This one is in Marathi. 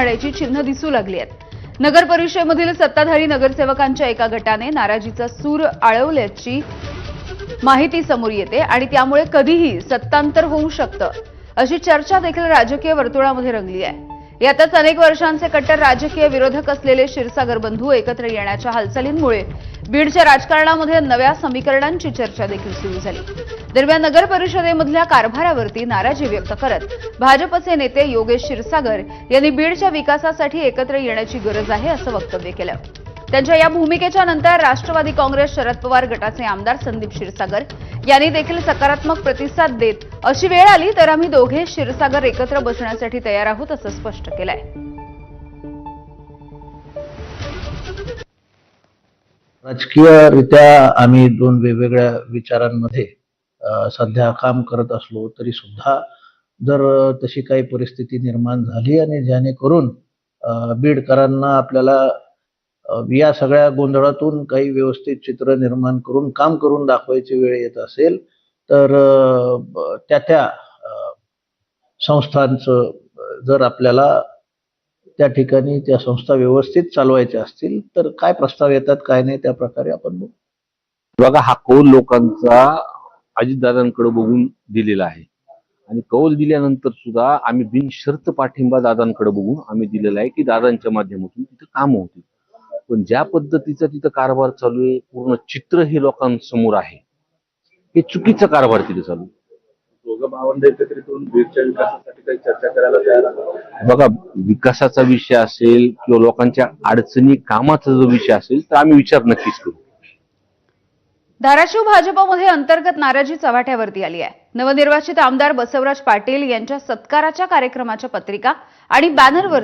आणण्याची चिन्ह दिसू लागली आहेत। नगर परिषदेमधील सत्ताधारी नगरसेवकांच्या एका गटाने नाराजीचा सूर आळवल्याची माहिती समोर येते आणि त्यामुळे कधीही सत्तांतर होऊ शकतं अशी चर्चा देखील राजकीय वर्तुळामध्ये रंगली आहे। यातच अनेक वर्षांचे कट्टर राजकीय विरोधक असलेले क्षीरसागर बंधू एकत्र येण्याच्या हालचालींमुळे बीडच्या राजकारणामध्ये नव्या समीकरणांची चर्चा देखील सुरू झाली। दरम्यान नगर परिषदेमधल्या कारभारावरती नाराजी व्यक्त करत भाजपचे नेते योगेश क्षीरसागर यांनी बीडच्या विकासासाठी एकत्र येण्याची गरज आहे असं वक्तव्य केलं। त्यांच्या या भूमिकेच्या नंतर राष्ट्रवादी काँग्रेस शरद पवार गटाचे आमदार संदीप क्षीरसागर यांनी देखील सकारात्मक प्रतिसाद देत अशी वेळ आली तर आम्ही दोघे क्षीरसागर एकत्र बसण्यासाठी तयार आहोत असं स्पष्ट केलंय। राजकीयरित्या आम्ही दोन वेगवेगळ्या विचारांमध्ये सध्या काम करत असलो तरी सुद्धा जर तशी काही परिस्थिती निर्माण झाली आणि जेणेकरून बीडकरांना आपल्याला या सगळ्या गोंधळातून काही व्यवस्थित चित्र निर्माण करून काम करून दाखवायची वेळ येत असेल तर त्या संस्थांचं जर आपल्याला त्या ठिकाणी त्या संस्था व्यवस्थित चालवायच्या असतील तर काय प्रस्ताव येतात काय नाही त्या प्रकारे आपण बघू। बघा, हा कौल लोकांचा अजितदादांकडे बघून दिलेला आहे आणि कौल दिल्यानंतर सुद्धा आम्ही बिनशर्त पाठिंबा दादांकडे बघून आम्ही दिलेला आहे की दादांच्या माध्यमातून तिथं काम होतील। पण ज्या पद्धतीचा तिथं कारभार चालू आहे, पूर्ण चित्र हे लोकांसमोर आहे, हे चुकीचा कारभार तिथे चालू आहे। दोघं भावंड एकत्रित होऊन बीडच्या विकासासाठी काही चर्चा करायला तयार आहात? बघा, विकासाचा विषय असेल किंवा लोकांच्या अडचणी कामाचा जो विषय असेल तर आम्ही विचार नक्कीच करू। धाराशिव भाजपमध्ये अंतर्गत नाराजी चव्हाट्यावरती आली आहे। नवनिर्वाचित आमदार बसवराज पाटील यांच्या सत्काराच्या कार्यक्रमाच्या पत्रिका आणि बॅनरवर